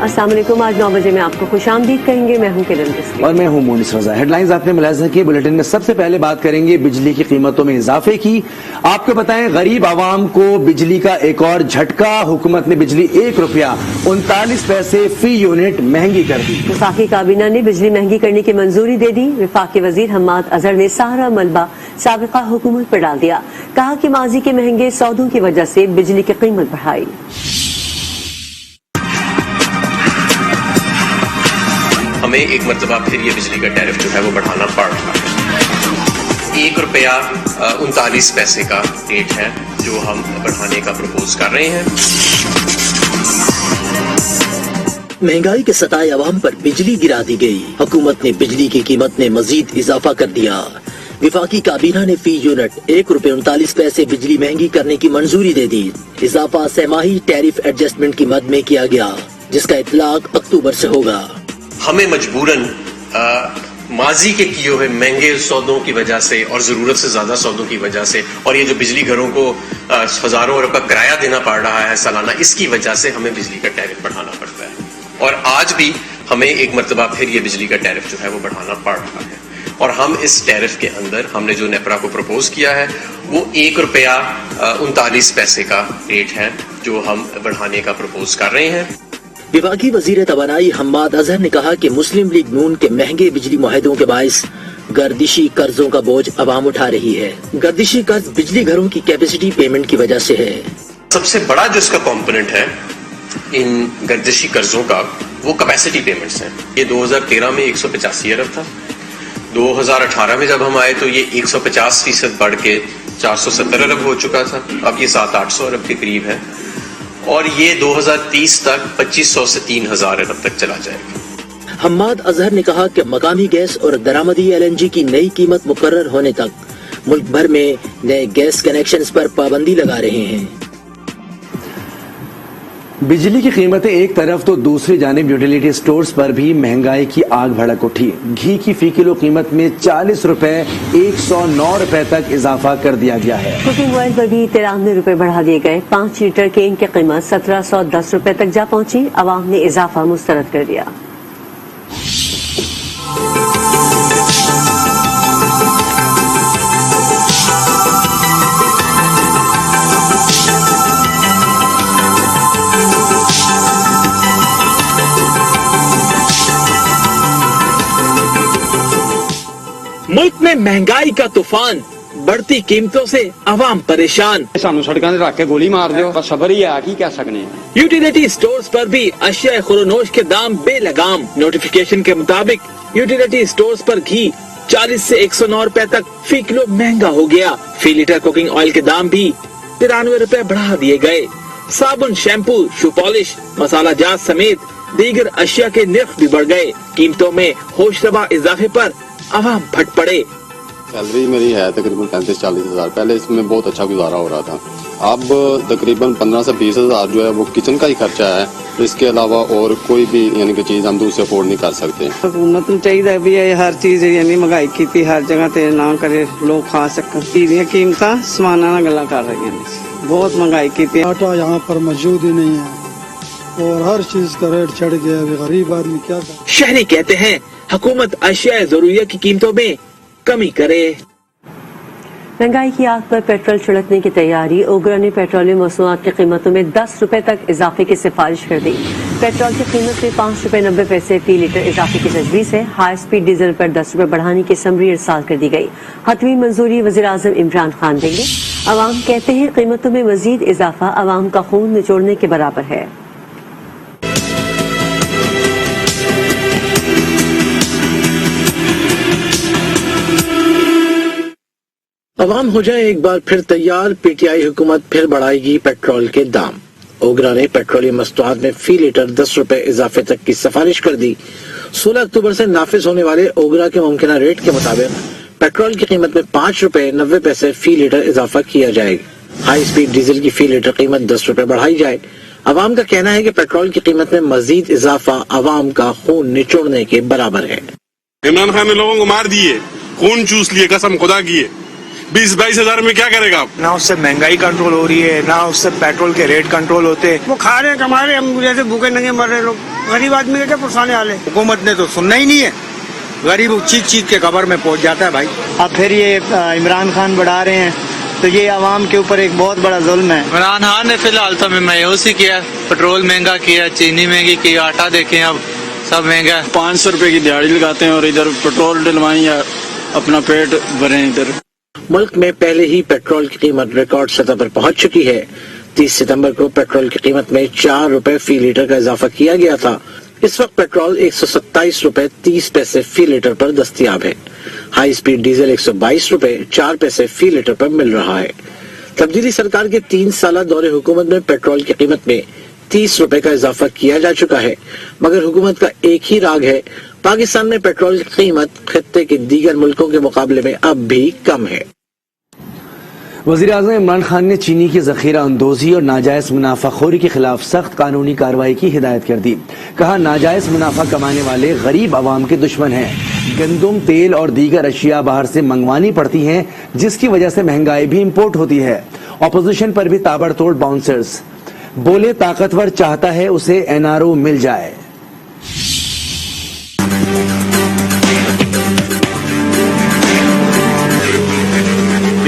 अस्सलाम वालेकुम। आज 9 बजे में आपको खुशामदीद कहेंगे। मैं हूं किरण बिस्की और मैं हूं मोनिस रजा। हेडलाइंस आपने मुलाहिजा की। बुलेटिन में सबसे पहले बात करेंगे बिजली की कीमतों में इजाफे की। आपको बताएं, गरीब आवाम को बिजली का एक और झटका। हुकूमत ने बिजली ₹1.39 फी यूनिट महंगी कर दी। वफाकी काबीना ने बिजली महंगी करने की मंजूरी दे दी। वफाकी वजीर हम्माद अजहर ने सारा मलबा साबिका हुकूमत पर डाल दिया। कहा कि माजी के महंगे सौदों की वजह से बिजली की कीमत बढ़ाई। हमें एक मरतबा फिर ये बिजली का टैरिफ जो है वो बढ़ाना पड़ रहा है। ₹1.39 का रेट है जो हम बढ़ाने का प्रपोज कर रहे हैं। महंगाई के सताए अवाम पर बिजली गिरा दी गई। हुकूमत ने बिजली की कीमत में मजीद इजाफा कर दिया। विफाकी काबीना ने फी यूनिट ₹1.39 बिजली महंगी करने की मंजूरी दे दी। इजाफा सहमाही टैरिफ एडजस्टमेंट की मद में किया गया, जिसका इतलाक अक्टूबर से होगा। हमें मजबूरन माजी के किए हुए महंगे सौदों की वजह से और जरूरत से ज्यादा सौदों की वजह से और ये जो बिजली घरों को हजारों अरब का किराया देना पड़ रहा है सालाना, इसकी वजह से हमें बिजली का टैरिफ बढ़ाना पड़ता है। और आज भी हमें एक मरतबा फिर ये बिजली का टैरिफ जो है वो बढ़ाना पड़ रहा है। और हम इस टैरिफ के अंदर हमने जो नेपरा को प्रपोज किया है वो ₹1.39 का रेट है जो हम बढ़ाने का प्रपोज कर रहे हैं। विभागीय वजीर तवानाई हम्माद अजहर ने कहा कि मुस्लिम लीग नून के महंगे बिजली मुआहदों के बायस गर्दिशी कर्जों का बोझ अवाम उठा रही है। गर्दिशी कर्ज बिजली घरों की कैपेसिटी पेमेंट की वजह से है। सबसे बड़ा जो इसका कॉम्पोनेंट है इन गर्दिशी कर्जों का वो कैपेसिटी पेमेंट्स हैं। ये 2013 में 185 अरब था। 2018 में जब हम आए तो ये 150% बढ़ के 470 अरब हो चुका था। अब ये 700-800 अरब के करीब है और ये 2030 तक 2500 से 3000 अरब तक चला जाएगा। हम्माद अजहर ने कहा कि मकामी गैस और दरामदी LNG की नई कीमत मुकर्रर होने तक मुल्क भर में नए गैस कनेक्शंस पर पाबंदी लगा रहे हैं। बिजली की कीमतें एक तरफ तो दूसरी जानिब यूटिलिटी स्टोर्स पर भी महंगाई की आग भड़क उठी। घी की फी किलो कीमत में ₹40 ₹109 तक इजाफा कर दिया गया है। कुकिंग ऑयल पर भी ₹93 बढ़ा दिए गए। 5 लीटर केन की कीमत ₹1710 तक जा पहुंची। अवाम ने इजाफा मुस्तरद कर दिया। मुल्क में महंगाई का तूफान, बढ़ती कीमतों से अवाम परेशान। सानू सड़कों से रख के गोली मार दो, बस खबर ही है, की कह सकते हैं। यूटिलिटी स्टोर्स पर भी अशिया खुरोनोश के दाम बेलगाम। नोटिफिकेशन के मुताबिक यूटिलिटी स्टोर्स पर घी 40 से ₹109 तक फी किलो महंगा हो गया। फी लीटर कुकिंग ऑयल के दाम भी ₹93 बढ़ा दिए गए। साबुन, शैम्पू, शू पॉलिश, मसाला जात समेत दीगर अशिया के निर्ख भी बढ़ गए। कीमतों में होशरबा इजाफे पर अवाम फट पड़े। सैलरी मेरी है तकरीबन 35-40 हज़ार। पहले इसमें बहुत अच्छा गुजारा हो रहा था। अब तकरीबन 15 से 20 हज़ार जो है वो किचन का ही खर्चा है। इसके अलावा और कोई भी यानी कि चीज हम दूसरे अफोर्ड नहीं कर सकते। हुकूमत ਨੂੰ ਚਾਹੀਦਾ ਵੀ ਇਹ ਹਰ ਚੀਜ਼ ਯਾਨੀ ਮਹਿੰਗਾਈ ਕੀਤੀ ਹਰ ਜਗ੍ਹਾ ਤੇ ਨਾ ਕਰੇ, ਲੋਕ ਖਾ ਸਕਣ। ਦੀਆਂ ਕੀਮਤਾਂ ਸਮਾਨਾਂ ਨਾਲ ਗੱਲਾਂ ਕਰ ਰਹੀਆਂ ਨੇ। बहुत महंगाई की थी। आटा यहाँ पर मौजूद ही नहीं है और हर चीज का रेट चढ़ गया। अभी गरीब आदमी क्या करे। शहरी कहते हैं हुकूमत अशिया ज़रूरिया की कीमतों में कमी करे। महंगाई की आग पर पेट्रोल छिड़कने की तैयारी। ओगरा ने पेट्रोलियम मसनूआत की कीमतों में ₹10 तक इजाफे की सिफारिश कर दी। पेट्रोल की कीमत में ₹5.90 फी लीटर इजाफे की तजवीज़ है। हाई स्पीड डीजल पर ₹10 बढ़ाने की समरी इरसाल कर दी गई। हतमी मंजूरी वज़ीर आज़म इमरान खान देंगे। अवाम कहते हैं कीमतों में मजीद इजाफा अवाम का खून निचोड़ने के बराबर है। अवाम हो जाए एक बार फिर तैयार। PTI हुकूमत फिर बढ़ाएगी पेट्रोल के दाम। ओगरा ने पेट्रोलियम मसनूआत में फी लीटर ₹10 इजाफे तक की सिफारिश कर दी। 16 अक्टूबर से नाफिज होने वाले ओगरा के मुमकिना रेट के मुताबिक पेट्रोल की कीमत में ₹5.90 फी लीटर इजाफा किया जाएगा। हाई स्पीड डीजल की फी लीटर कीमत ₹10 बढ़ाई जाए। अवाम का कहना है कि पेट्रोल की कीमत में मजीद इजाफा अवाम का खून निचोड़ने के बराबर है। इमरान खान ने लोगों को मार दिए, खून चूस लिए, कसम खुदा की है। 20-22 हजार में क्या करेगा आप? ना उससे महंगाई कंट्रोल हो रही है, ना उससे पेट्रोल के रेट कंट्रोल होते। वो खा रहे कमा रहे, हम जैसे भूखे नंगे मर रहे लोग, गरीब आदमी के क्या पुरसाने वाले। हुकूमत ने तो सुनना ही नहीं है, गरीब चीज चीज के कब्र में पहुंच जाता है भाई। अब फिर ये इमरान खान बढ़ा रहे हैं, तो ये आवाम के ऊपर एक बहुत बड़ा जुल्म है। इमरान खान ने फिलहाल तो हमें मायूस ही किया, पेट्रोल महंगा किया, चीनी महंगी की, आटा देखें अब सब महंगा। 500 रुपए की दिहाड़ी लगाते हैं और इधर पेट्रोल डलवाएं या अपना पेट भरें इधर। मुल्क में पहले ही पेट्रोल की कीमत रिकॉर्ड सतह पर पहुंच चुकी है। 30 सितंबर को पेट्रोल की कीमत में 4 रुपए फी लीटर का इजाफा किया गया था। इस वक्त पेट्रोल 127 रुपए 30 पैसे फी लीटर पर दस्तयाब है। हाई स्पीड डीजल 122 रुपए 4 पैसे फी लीटर पर मिल रहा है। तब्दीली सरकार के 3 साल दौरे हुकूमत में पेट्रोल की कीमत में 30 रुपए का इजाफा किया जा चुका है, मगर हुकूमत का एक ही राग है, पाकिस्तान में पेट्रोल की कीमत खत्ते के दीगर मुल्कों के मुकाबले में अब भी कम है। वज़ीर-ए-आज़म इमरान खान ने चीनी की ज़ख़ीरा अंदोज़ी और नाजायज़ मुनाफाखोरी के खिलाफ सख्त कानूनी कार्रवाई की हिदायत कर दी। कहा, नाजायज़ मुनाफा कमाने वाले गरीब आवाम के दुश्मन हैं। गंदम, तेल और दीगर अशिया बाहर से मंगवानी पड़ती हैं, जिसकी वजह से महंगाई भी इम्पोर्ट होती है। अपोजिशन पर भी ताबड़तोड़ बाउंसर्स। बोले, ताकतवर चाहता है उसे NRO मिल जाए।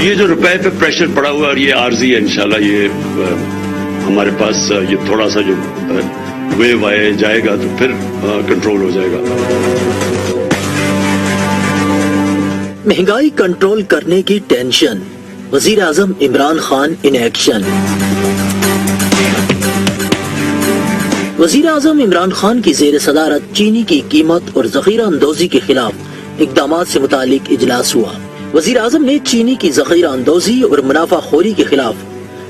ये जो रुपए पे प्रेशर पड़ा हुआ और ये आर्जी है, इंशाल्लाह ये हमारे पास ये थोड़ा सा जो वेव आए जाएगा तो फिर कंट्रोल हो जाएगा। महंगाई कंट्रोल करने की टेंशन, वजीर आजम इमरान खान इन एक्शन। वजीर आजम इमरान खान की जेर सदारत चीनी की कीमत और जखीरा अंदोजी के खिलाफ इकदामात से मुतालिक इजलास हुआ। वजीर आजम ने चीनी की जखीरा अंदोजी और मुनाफाखोरी के खिलाफ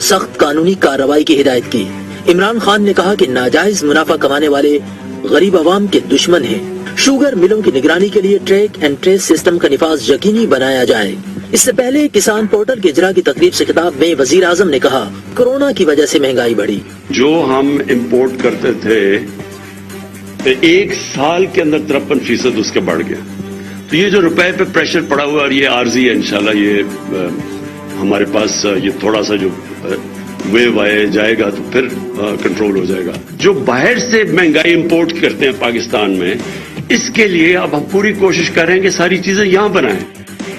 सख्त कानूनी कार्रवाई की हिदायत की। इमरान खान ने कहा कि नाजायज मुनाफा कमाने वाले गरीब आवाम के दुश्मन हैं। शुगर मिलों की निगरानी के लिए ट्रैक एंड ट्रेस सिस्टम का निफाज यकीनी बनाया जाए। इससे पहले किसान पोर्टल के इजरा की तकरीब से खिताब में वजीर आजम ने कहा, कोरोना की वजह से महंगाई बढ़ी। जो हम इम्पोर्ट करते थे 1 साल के अंदर 53% उसके बढ़ गया। तो ये जो रुपए पे प्रेशर पड़ा हुआ और ये आर्जी है, इंशाल्लाह ये हमारे पास ये थोड़ा सा जो वेव आए जाएगा तो फिर कंट्रोल हो जाएगा। जो बाहर से महंगाई इंपोर्ट करते हैं पाकिस्तान में, इसके लिए अब हम पूरी कोशिश करेंगे सारी चीजें यहाँ बनाएं।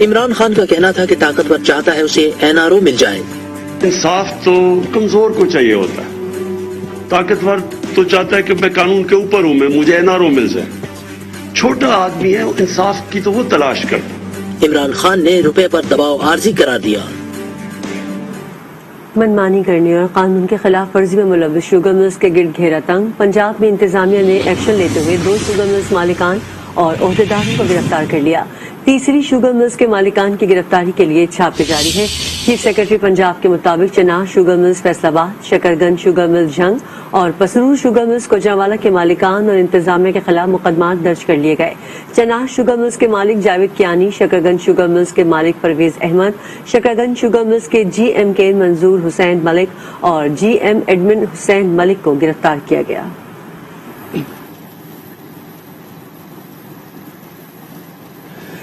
इमरान खान का कहना था कि ताकतवर चाहता है उसे NRO मिल जाए। इंसाफ तो कमजोर को चाहिए होता है, ताकतवर तो चाहता है कि मैं कानून के ऊपर हूं, मैं मुझे NRO मिल जाए। छोटा आदमी है, इंसाफ की तो वो तलाश करता। इमरान खान ने रुपए पर दबाव आर्जी करार दिया। मनमानी करने और कानून के खिलाफ वर्जी में मुलव्वस शुगर मिल्स के गिर्द घेरा तंग। पंजाब में इंतजामिया ने एक्शन लेते हुए 2 शुगर मिल्स मालिकान और ओहदेदारों को गिरफ्तार कर लिया। तीसरी शुगर मिल्स के मालिकान की गिरफ्तारी के लिए छापे जारी है। चीफ सेक्रेटरी पंजाब के मुताबिक Chenab sugar mills Faisalabad, Shakarganj sugar mills Jhang और पसरूर शुगर मिल्स कोजावाला के मालिकान और इंतजामिया के खिलाफ मुकदमात दर्ज कर लिए गए। चनाह शुगर मिल्स के मालिक जावेद कियानी, शकरगंज शुगर मिल्स के मालिक परवेज अहमद, शकरगंज शुगर मिल्स के GM के मंजूर हुसैन मलिक और GM एडमिन हुसैन मलिक को गिरफ्तार किया गया।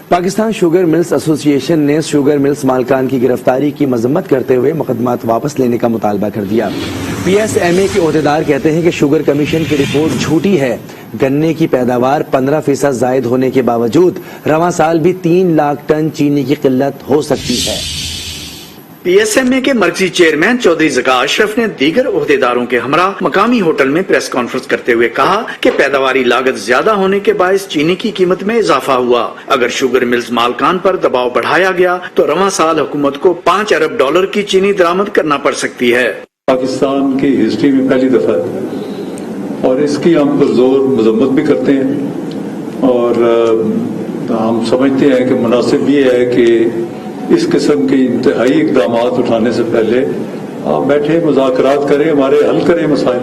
पाकिस्तान शुगर मिल्स एसोसिएशन ने शुगर मिल्स मालकान की गिरफ्तारी की मजम्मत करते हुए मुकदमात वापस लेने का मुतालबा कर दिया। PSMA के ओहदेदार कहते हैं कि शुगर कमीशन की रिपोर्ट झूठी है। गन्ने की पैदावार 15% जायद होने के बावजूद रवां साल भी 3 लाख टन चीनी की किल्लत हो सकती है। PSMA के मर्कजी चेयरमैन चौधरी ज़का अशरफ ने दीगर ओहदेदारों के हमरा मकामी होटल में प्रेस कॉन्फ्रेंस करते हुए कहा कि पैदावारी लागत ज्यादा होने के बायस चीनी की कीमत में इजाफा हुआ। अगर शुगर मिल्स मालकान पर दबाव बढ़ाया गया तो रवां साल हुकूमत को $5 अरब की चीनी दरामद करना पड़ सकती है। पाकिस्तान की हिस्ट्री में पहली दफा है और इसकी हम पुरजोर मजम्मत भी करते हैं और हम समझते हैं कि मुनासिब ये है कि इस किस्म के इंतहाई इकदामात उठाने से पहले आप बैठे मुज़ाकरात करें, हमारे हल करें मसाइल।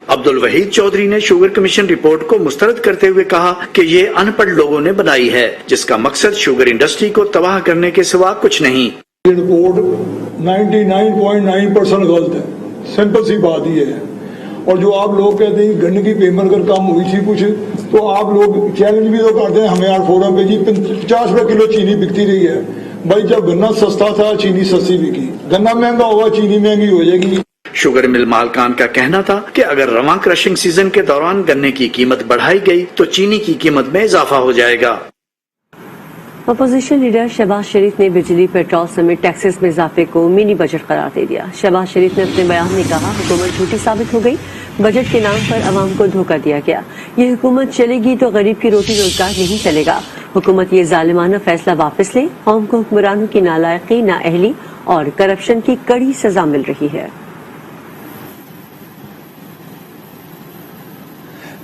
अब्दुल वहीद चौधरी ने शुगर कमीशन रिपोर्ट को मुस्तरद करते हुए कहा कि ये अनपढ़ लोगों ने बनाई है, जिसका मकसद शुगर इंडस्ट्री को तबाह करने के सिवा कुछ नहीं। रिपोर्ट 99.9% गलत है, सिंपल सी बात ही है। और जो आप लोग कहते हैं गन्ने की पेमेंट अगर कम हुई थी कुछ, तो आप लोग चैलेंज भी तो करते हैं हमें यार फोरम पे जी 50 रुपए किलो चीनी बिकती रही है, भाई जब गन्ना सस्ता था चीनी सस्ती बिकी, गन्ना महंगा हुआ चीनी महंगी हो जाएगी। शुगर मिल मालकान का कहना था कि अगर रवां क्रशिंग सीजन के दौरान गन्ने की कीमत बढ़ाई गई तो चीनी की कीमत में इजाफा हो जाएगा। अपोजिशन लीडर शहबाज शरीफ ने बिजली, पेट्रोल समेत टैक्सेस में इजाफे को मिनी बजट करार दे दिया। शहबाज शरीफ ने अपने बयान में कहा, हुकूमत झूठी साबित हो गई, बजट के नाम पर अवाम को धोखा दिया गया। ये हुकूमत चलेगी तो गरीब की रोटी रोजगार नहीं चलेगा। हुकूमत ये जालिमाना फैसला वापस ले। कौम को हुक्मरानों की नालायकी, नाअहली और करप्शन की कड़ी सजा मिल रही है।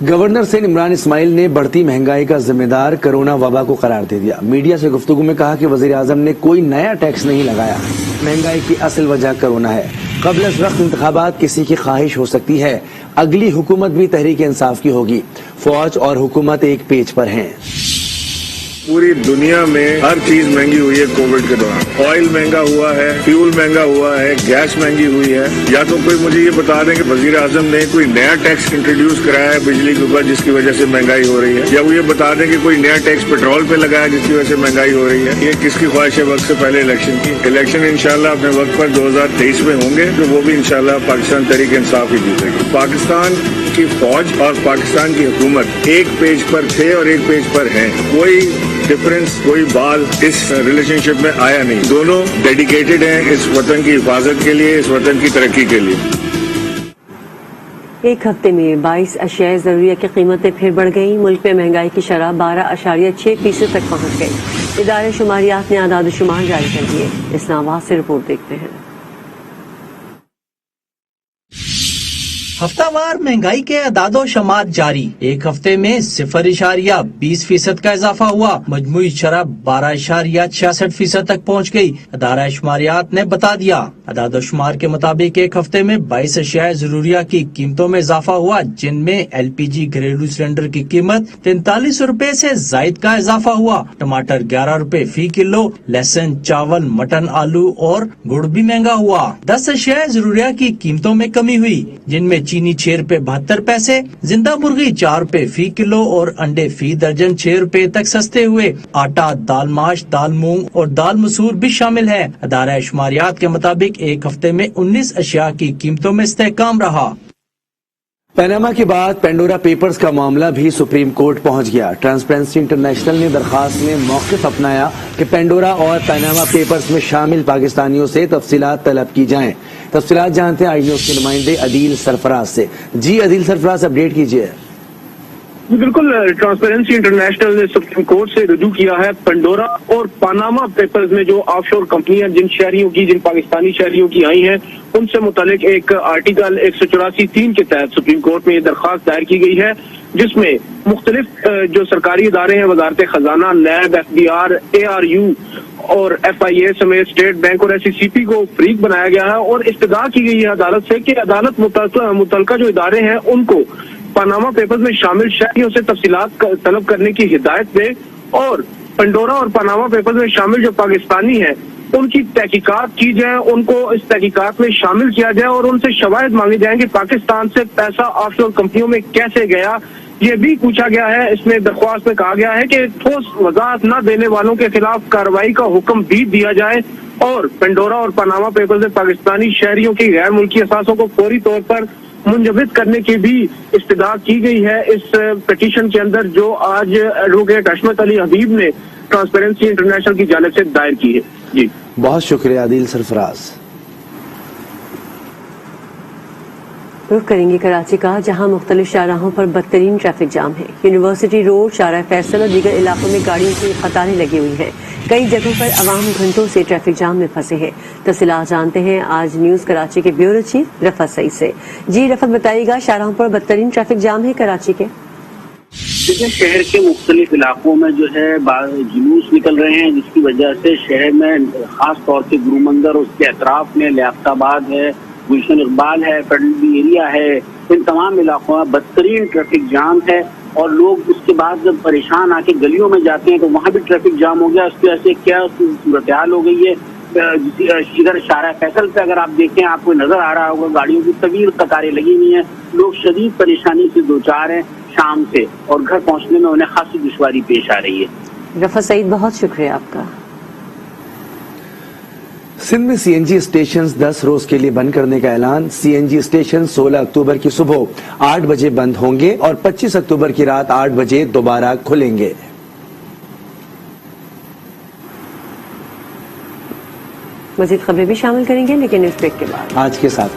गवर्नर सेन इमरान इस्माइल ने बढ़ती महंगाई का जिम्मेदार कोरोना वबा को करार दे दिया। मीडिया से गुफ्तगू में कहा कि वजीर आजम ने कोई नया टैक्स नहीं लगाया, महंगाई की असल वजह कोरोना है। क़ब्ल वक्त इंतखाबात किसी की ख्वाहिश हो सकती है, अगली हुकूमत भी तहरीक इंसाफ की होगी। फौज और हुकूमत एक पेज पर हैं। पूरी दुनिया में हर चीज महंगी हुई है कोविड के दौरान। ऑयल महंगा हुआ है, फ्यूल महंगा हुआ है, गैस महंगी हुई है। या तो कोई मुझे ये बता दें कि वजीर आजम ने कोई नया टैक्स इंट्रोड्यूस कराया है बिजली के ऊपर जिसकी वजह से महंगाई हो रही है, या वो ये बता दें कि कोई नया टैक्स पेट्रोल पे लगाया जिसकी वजह से महंगाई हो रही है। ये किसकी ख्वाहिश है वक्त से पहले इलेक्शन की? इलेक्शन इंशाल्लाह अपने वक्त पर 2023 में होंगे, तो वो भी इंशाल्लाह पाकिस्तान तहरीक इंसाफ ही जीतेगी। पाकिस्तान की फौज और पाकिस्तान की हुकूमत एक पेज पर थे और एक पेज पर हैं। कोई डिफरेंस, कोई बाल इस रिलेशनशिप में आया नहीं। दोनों डेडिकेटेड हैं इस वतन की हिफाजत के लिए, इस वतन की तरक्की के लिए। एक हफ्ते में 22 अशियाए ज़रूरिया की कीमतें फिर बढ़ गईं। मुल्क में महंगाई की शरह 12.6% तक पहुंच गई। इदारे शुमारियात ने आदाद शुमार जारी कर दिए। इस्लामाबाद से रिपोर्ट देखते हैं। हफ्तावार महंगाई के अदादो शमार जारी। एक हफ्ते में 0.20% का इजाफा हुआ। मजमूई शरह 12.66% तक पहुंच गई। अदारा शुमारियात ने बता दिया। अदादो शुमार के मुताबिक एक हफ्ते में 22 अशियाए ज़रूरिया की कीमतों में इजाफा हुआ, जिनमें LPG घरेलू सिलेंडर की कीमत 43 रुपए से जायद का इजाफा हुआ। टमाटर 11 रुपए फी किलो, लहसुन, चावल, मटन, आलू और गुड़ भी महंगा हुआ। 10 अशियाए ज़रूरिया की कीमतों में कमी हुई, जिनमें चीनी 6 रुपए 72 पैसे, जिंदा मुर्गी 4 रुपए फी किलो और अंडे फी दर्जन 6 रुपए तक सस्ते हुए। आटा, दाल माश, दाल मूंग और दाल मसूर भी शामिल है। अदारा शुमारियात के मुताबिक एक हफ्ते में 19 अशिया की कीमतों में इस्तेहकाम रहा। पनामा के बाद पेंडोरा पेपर्स का मामला भी सुप्रीम कोर्ट पहुंच गया। ट्रांसपेरेंसी इंटरनेशनल ने दरखास्त में मौक़िफ़ अपनाया कि पेंडोरा और पनामा पेपर्स में शामिल पाकिस्तानियों से तफसीलात तलब की जाएं। तफसीलात जानते हैं आई न्यूज़ के नुमाइंदे अदील सरफराज से। जी अदील सरफराज, अपडेट कीजिए। बिल्कुल, ट्रांसपेरेंसी इंटरनेशनल ने सुप्रीम कोर्ट से रुजू किया है पेंडोरा और पनामा पेपर्स में जो ऑफशोर कंपनियां जिन पाकिस्तानी शहरियों की आई हैं, उनसे मुतालिक एक आर्टिकल 184(3) के तहत सुप्रीम कोर्ट में ये दरखास्त दायर की गई है, जिसमें मुख्तलिफ जो सरकारी इदारे हैं, वजारत खजाना, नैब, FBR, ARU और FIA समेत स्टेट बैंक और SECP को फरीक बनाया गया है और इस्तदा की गई है अदालत से कि अदालत मुतलका जो इदारे हैं उनको पनामा पेपर्स में शामिल शहरियों से तफसीलात तलब करने की हिदायत दे और पेंडोरा और पनामा पेपर्स में शामिल जो पाकिस्तानी हैं उनकी तहकीकात की जाए, उनको इस तहकीकात में शामिल किया जाए और उनसे शवाहिद मांगे जाएं कि पाकिस्तान से पैसा ऑफशोर कंपनियों में कैसे गया। ये भी पूछा गया है। इसमें दरख्वास्त में कहा गया है कि ठोस वजाहत न देने वालों के खिलाफ कार्रवाई का हुक्म भी दिया जाए और पेंडोरा और पनामा पेपर्स में पाकिस्तानी शहरियों की गैर मुल्की असासों को फौरी तौर पर मुंजबित करने की भी इस्तदा की गई है इस पिटीशन के अंदर, जो आज एडवोकेट अशमत अली हबीब ने ट्रांसपेरेंसी इंटरनेशनल की जानिब से दायर की है। जी बहुत शुक्रिया आदिल सरफराज। रुख करेंगे कराची का, जहां मुख्तलिफ शाहराहों पर बदतरीन ट्रैफिक जाम है। यूनिवर्सिटी रोड, शाहरा फैसल और दीगर इलाकों में गाड़ियों की कतारें लगी हुई हैं। कई जगहों पर अवाम घंटों से ट्रैफिक जाम में फंसे हैं। तफसीलात जानते हैं आज न्यूज़ कराची के ब्यूरो चीफ रफत सईद से। जी रफत, बताइएगा शाहराहों पर बदतरीन ट्रैफिक जाम है कराची के। देखिए, शहर के मुख्तलिफ इलाकों में जो है जुलूस निकल रहे हैं, जिसकी वजह से शहर में खास तौर से गुरुमंदिर, उसके अतराफ में लियाकताबाद है, गुलशन इकबाल है, फडली एरिया है, इन तमाम इलाकों में बदतरीन ट्रैफिक जाम है और लोग उसके बाद जब परेशान आके गलियों में जाते हैं तो वहाँ भी ट्रैफिक जाम हो गया। उसकी वजह से क्या सूरत हाल हो गई है। इधर शाहरा फैसल पे अगर आप देखें, आपको नजर आ रहा होगा गाड़ियों की तवील कतारें लगी हुई हैं। लोग शदीद परेशानी से दो चार हैं शाम से और घर पहुँचने में उन्हें खासी दुश्वारी पेश आ रही है। रफत सईद, बहुत शुक्रिया आपका। सिंध में सीएनजी स्टेशन 10 रोज के लिए बंद करने का ऐलान। सीएनजी स्टेशन 16 अक्टूबर की सुबह 8 बजे बंद होंगे और 25 अक्टूबर की रात 8 बजे दोबारा खुलेंगे। मजीद खबरें भी शामिल करेंगे लेकिन इस ब्रेक के बाद। आज के साथ